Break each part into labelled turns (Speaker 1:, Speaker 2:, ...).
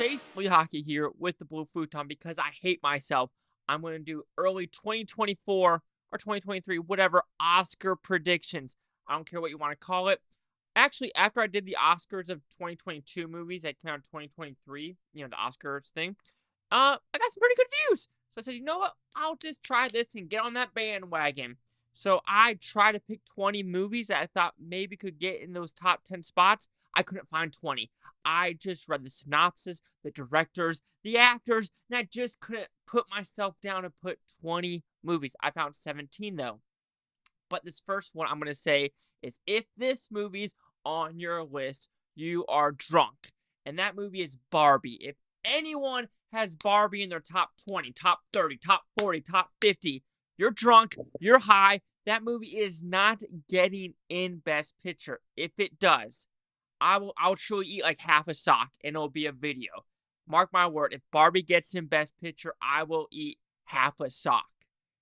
Speaker 1: Chase Lehocky here with the Blue Futon because I hate myself. I'm going to do early 2024 or 2023, whatever, Oscar predictions. I don't care what you want to call it. Actually, after I did the Oscars of 2022 movies that came out in 2023, the Oscars thing, I got some pretty good views. So I said, you know what? I'll just try this and get on that bandwagon. So I tried to pick 20 movies that I thought maybe could get in those top 10 spots. I couldn't find 20. I just read the synopsis, the directors, the actors, and I just couldn't put myself down to put 20 movies. I found 17 though. But this first one I'm going to say is if this movie's on your list, you are drunk. And that movie is Barbie. If anyone has Barbie in their top 20, top 30, top 40, top 50, you're drunk, you're high. That movie is not getting in Best Picture. If it does, I'll truly eat like half a sock and it'll be a video. Mark my word, if Barbie gets in Best Picture, I will eat half a sock.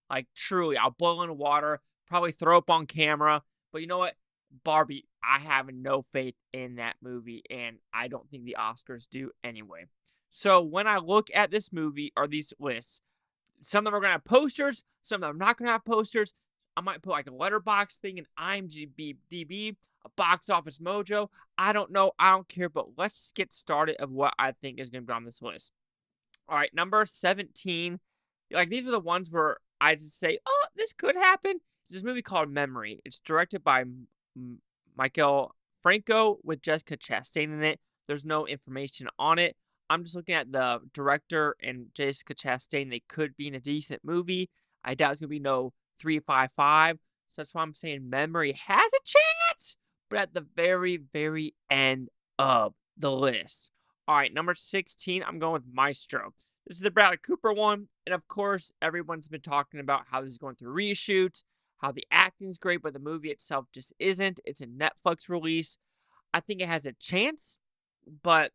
Speaker 1: Like truly, I'll boil in water, probably throw up on camera. But you know what? Barbie, I have no faith in that movie, and I don't think the Oscars do anyway. So when I look at this movie or these lists, some of them are going to have posters, some of them are not going to have posters. I might put like a letterbox thing, an IMDb, a box office mojo. I don't know. I don't care. But let's just get started of what I think is going to be on this list. All right, number 17. Like, these are the ones where I just say, oh, this could happen. It's this movie called Memory. It's directed by Michael Franco with Jessica Chastain in it. There's no information on it. I'm just looking at the director and Jessica Chastain. They could be in a decent movie. I doubt it's going to be no 355. So that's why I'm saying Memory has a chance, but at the very, very end of the list. All right, number 16, I'm going with Maestro. This is the Bradley Cooper one. And of course, everyone's been talking about how this is going through reshoots, how the acting's great, but the movie itself just isn't. It's a Netflix release. I think it has a chance, but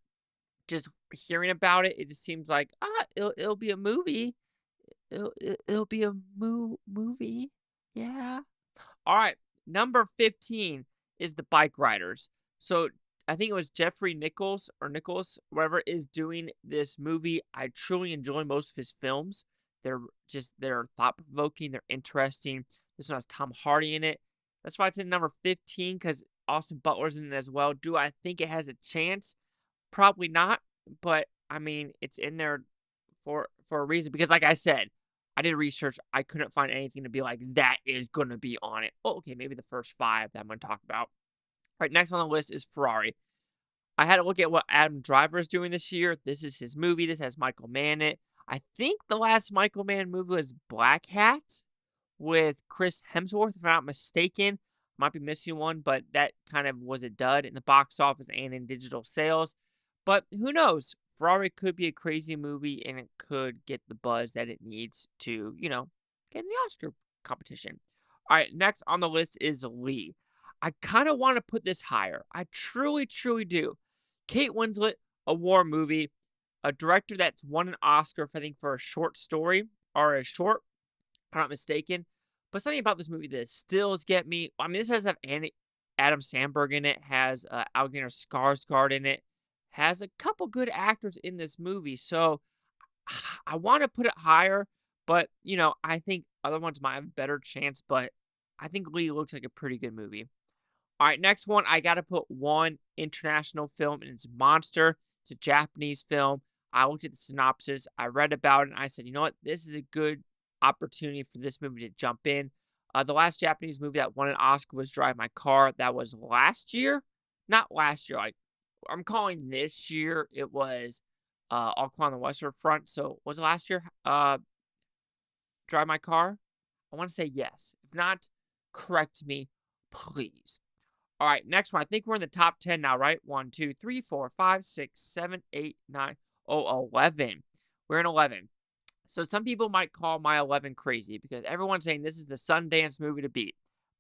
Speaker 1: just hearing about it, it just seems like, it'll be a movie. It'll be a movie. Yeah. All right. Number 15 is The Bike Riders. So I think it was Jeffrey Nichols, whoever is doing this movie. I truly enjoy most of his films. They're thought-provoking. They're interesting. This one has Tom Hardy in it. That's why it's in number 15, because Austin Butler's in it as well. Do I think it has a chance? Probably not. But, I mean, it's in there for a reason. Because, like I said, I did research. I couldn't find anything to be like, that is going to be on it. Oh, okay, maybe the first 5 that I'm going to talk about. All right, next on the list is Ferrari. I had to look at what Adam Driver is doing this year. This is his movie. This has Michael Mann in it. I think the last Michael Mann movie was Black Hat with Chris Hemsworth, if I'm not mistaken. Might be missing one, but that kind of was a dud in the box office and in digital sales. But who knows? Ferrari could be a crazy movie, and it could get the buzz that it needs to, get in the Oscar competition. All right, next on the list is Lee. I kind of want to put this higher. I truly, truly do. Kate Winslet, a war movie, a director that's won an Oscar, I think, for a short story, or a short, if I'm not mistaken. But something about this movie that stills get me. I mean, this has Adam Sandberg in it, has Alexander Skarsgård in it, has a couple good actors in this movie. So I want to put it higher, but, I think other ones might have a better chance, but I think Lee looks like a pretty good movie. All right, next one, I got to put one international film, and it's Monster. It's a Japanese film. I looked at the synopsis, I read about it, and I said, you know what? This is a good opportunity for this movie to jump in. The last Japanese movie that won an Oscar was Drive My Car. That was last year. Not last year. Like, I'm calling this year. It was All Quiet on the Western Front. So, was it last year? Drive My Car? I want to say yes. If not, correct me, please. All right, next one. I think we're in the top 10 now, right? 1, 2, 3, 4, 5, 6, 7, 8, 9. Oh, 11. We're in 11. So some people might call my 11 crazy because everyone's saying this is the Sundance movie to beat.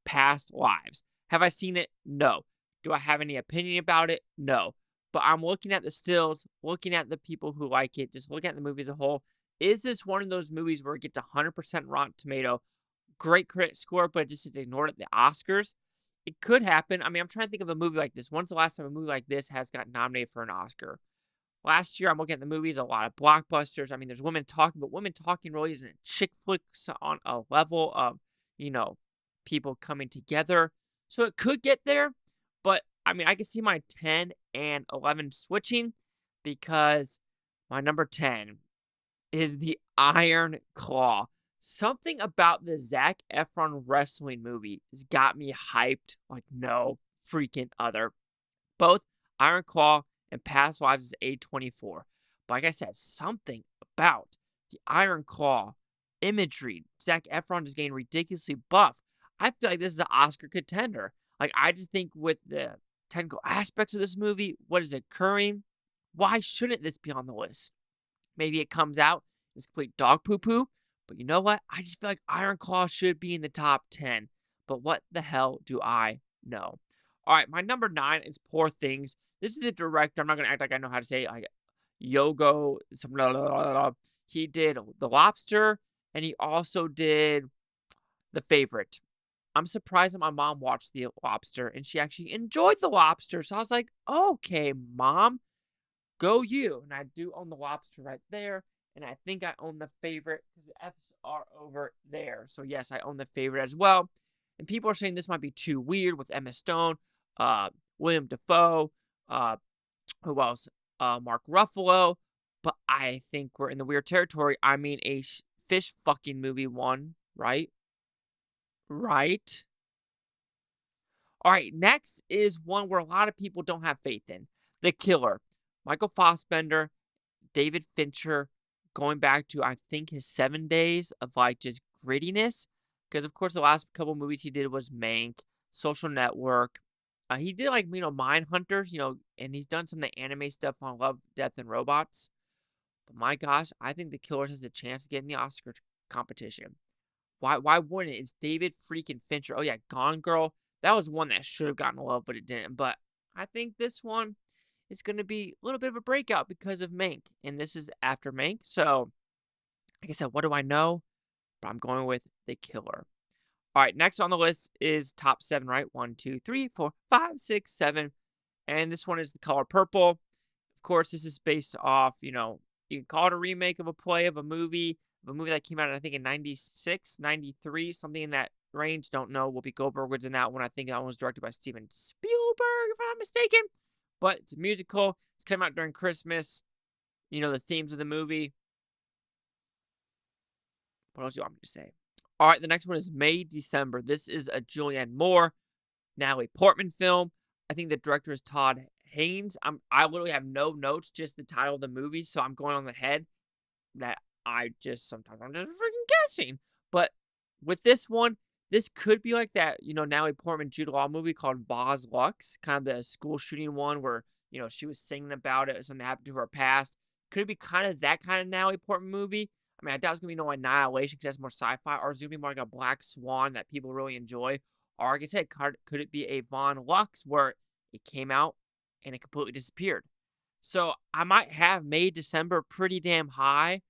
Speaker 1: Past Lives. Have I seen it? No. Do I have any opinion about it? No. But I'm looking at the stills, looking at the people who like it, just looking at the movie as a whole. Is this one of those movies where it gets 100% Rotten Tomato? Great critic score, but it just is ignored at the Oscars? It could happen. I mean, I'm trying to think of a movie like this. When's the last time a movie like this has got nominated for an Oscar? Last year, I'm looking at the movies, a lot of blockbusters. I mean, there's women talking, but women talking really isn't a chick flicks on a level of, you know, people coming together. So it could get there, but I mean, I can see my 10 and 11 switching because my number 10 is the Iron Claw. Something about the Zac Efron wrestling movie has got me hyped like no freaking other. Both Iron Claw and Past Lives is A24. But like I said, something about the Iron Claw imagery. Zac Efron is getting ridiculously buff. I feel like this is an Oscar contender. Like, I just think with the technical aspects of this movie, what is occurring, why shouldn't this be on the list? Maybe it comes out as complete dog poo poo, but you know what? I just feel like Iron Claw should be in the top 10. But what the hell do I know? All right, my number 9 is Poor Things. This is the director. I'm not going to act like I know how to say it. Like Yogo. Some blah, blah, blah, blah. He did The Lobster, and he also did The Favorite. I'm surprised that my mom watched The Lobster, and she actually enjoyed The Lobster. So I was like, okay, Mom, go you. And I do own The Lobster right there. And I think I own The Favorite because the F's are over there. So yes, I own The Favorite as well. And people are saying this might be too weird with Emma Stone, William Dafoe, who else? Mark Ruffalo. But I think we're in the weird territory. I mean, a fish fucking movie won, right? Right? All right, next is one where a lot of people don't have faith in. The Killer. Michael Fassbender, David Fincher, going back to, I think, his 7 days of, like, just grittiness. Because, of course, the last couple movies he did was Mank, Social Network. He did, like, Mindhunters, and he's done some of the anime stuff on Love, Death, and Robots. But my gosh, I think The Killer has a chance to get in the Oscar competition. Why wouldn't it? It's David freaking Fincher. Oh, yeah, Gone Girl. That was one that should have gotten love, but it didn't. But I think this one is going to be a little bit of a breakout because of Mank. And this is after Mank. So, like I said, what do I know? But I'm going with The Killer. All right, next on the list is top 7, right? 1, 2, 3, 4, 5, 6, 7. And this one is The Color Purple. Of course, this is based off, you can call it a remake of a play of a movie that came out, I think, in 96, 93, something in that range. Don't know. Whoopi Goldberg was in that one. I think that one was directed by Steven Spielberg, if I'm not mistaken. But it's a musical. It's come out during Christmas. The themes of the movie. What else do you want me to say? All right, the next one is May, December. This is a Julianne Moore, Natalie Portman film. I think the director is Todd Haynes. I literally have no notes, just the title of the movie, so I'm going on the head that I'm just freaking guessing. But with this one, this could be like that, Natalie Portman Jude Law movie called Vaz Lux, kind of the school shooting one where, she was singing about it, something happened to her past. Could it be kind of that kind of Natalie Portman movie? I mean, I doubt it's going to be no Annihilation because that's more sci-fi, or it's going to be more like a Black Swan that people really enjoy. Or, like I said, could it be a Von Lux where it came out and it completely disappeared? So, I might have May, December pretty damn high,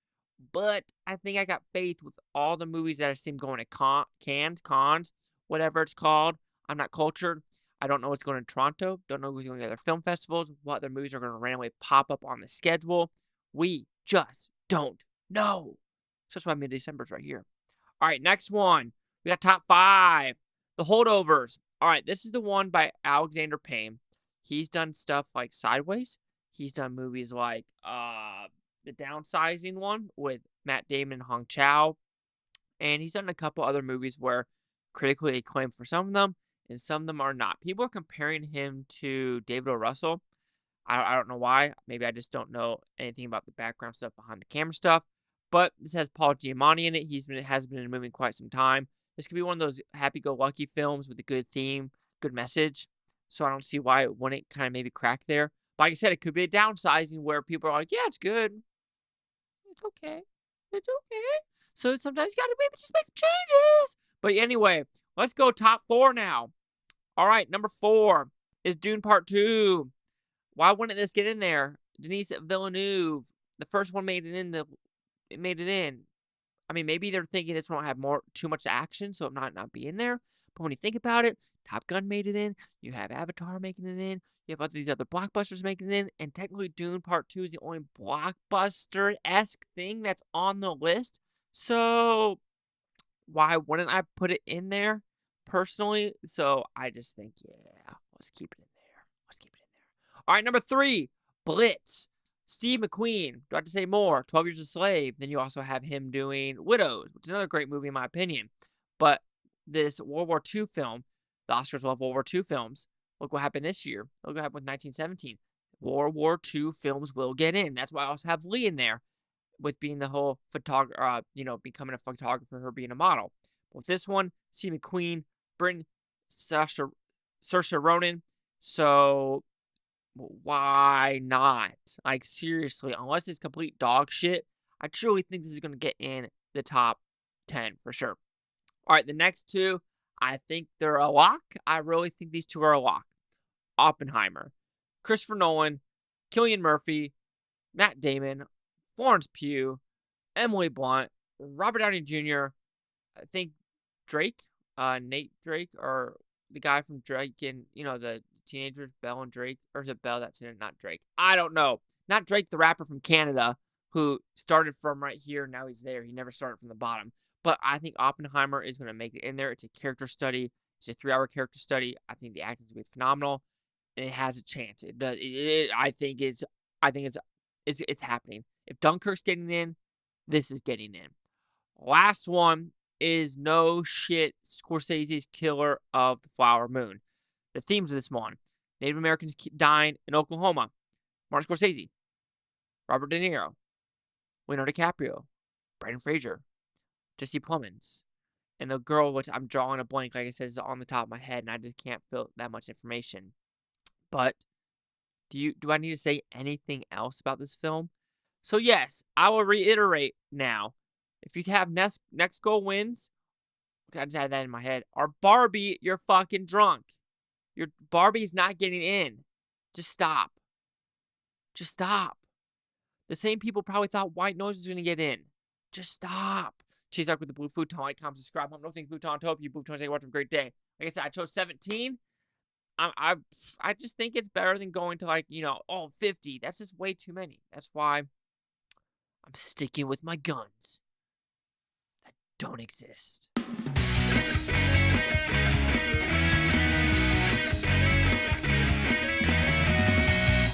Speaker 1: but I think I got faith with all the movies that I see going to cons, whatever it's called. I'm not cultured. I don't know what's going to Toronto. Don't know what's going to other film festivals, what other movies are going to randomly pop up on the schedule. We just don't know. So that's why mid-December's right here. All right, next one. We got top 5. The Holdovers. All right, this is the one by Alexander Payne. He's done stuff like Sideways. He's done movies like the Downsizing one with Matt Damon and Hong Chow. And he's done a couple other movies where critically acclaimed for some of them, and some of them are not. People are comparing him to David O. Russell. I don't know why. Maybe I just don't know anything about the background stuff behind the camera stuff. But this has Paul Giamatti in it. Has been in a movie quite some time. This could be one of those happy-go-lucky films with a good theme, good message. So I don't see why it wouldn't kind of maybe crack there. But like I said, it could be a Downsizing where people are like, yeah, it's good. It's okay. It's okay. So sometimes you gotta maybe just make some changes. But anyway, let's go top 4 now. All right, number 4 is Dune Part 2. Why wouldn't this get in there? Denis Villeneuve. The first one made it in. It made it in. I mean, maybe they're thinking this won't have too much action, so it might not be in there. But when you think about it, Top Gun made it in. You have Avatar making it in. You have these other blockbusters making it in, and technically Dune Part 2 is the only blockbuster-esque thing that's on the list. So why wouldn't I put it in there personally? So I just think, yeah, let's keep it in there. Let's keep it in there. All right, number 3, Blitz. Steve McQueen. Do I have to say more? 12 Years a Slave. Then you also have him doing Widows, which is another great movie in my opinion. But this World War II film, the Oscars love World War II films. Look what happened this year. Look what happened with 1917. World War II films will get in. That's why I also have Lee in there with being the whole photographer, becoming a photographer, her being a model. With this one, Steve McQueen, Britain, Saoirse Ronan. So why not? Like, seriously, unless it's complete dog shit, I truly think this is going to get in the top 10 for sure. All right, the next 2, I think they're a lock. I really think these 2 are a lock. Oppenheimer. Christopher Nolan, Cillian Murphy, Matt Damon, Florence Pugh, Emily Blunt, Robert Downey Jr., I think Drake, Nate Drake, or the guy from Drake and, the teenagers, Belle and Drake, or is it Belle that's in it, not Drake? I don't know. Not Drake, the rapper from Canada, who started from right here, now he's there. He never started from the bottom. But I think Oppenheimer is going to make it in there. It's a character study. It's a 3-hour character study. I think the acting is going to be phenomenal, and it has a chance. It does. I think it's happening. If Dunkirk's getting in, this is getting in. Last one is no shit Scorsese's Killer of the Flower Moon. The themes of this one: Native Americans dying in Oklahoma. Martin Scorsese, Robert De Niro, Leonardo DiCaprio, Brendan Fraser, Jesse Plemons, and the girl, which I'm drawing a blank, like I said, is on the top of my head, and I just can't fill that much information. But do I need to say anything else about this film? So yes, I will reiterate now. If you have next goal wins, I just had that in my head. Or Barbie, you're fucking drunk. Your Barbie's not getting in. Just stop. Just stop. The same people probably thought White Noise was going to get in. Just stop. Chase out with the Blue Futon. Like, comment, subscribe. No things Futon. Hope you Futon. Say, watch, have a great day. Like I said, I chose 17. I just think it's better than going to 50. That's just way too many. That's why I'm sticking with my guns that don't exist.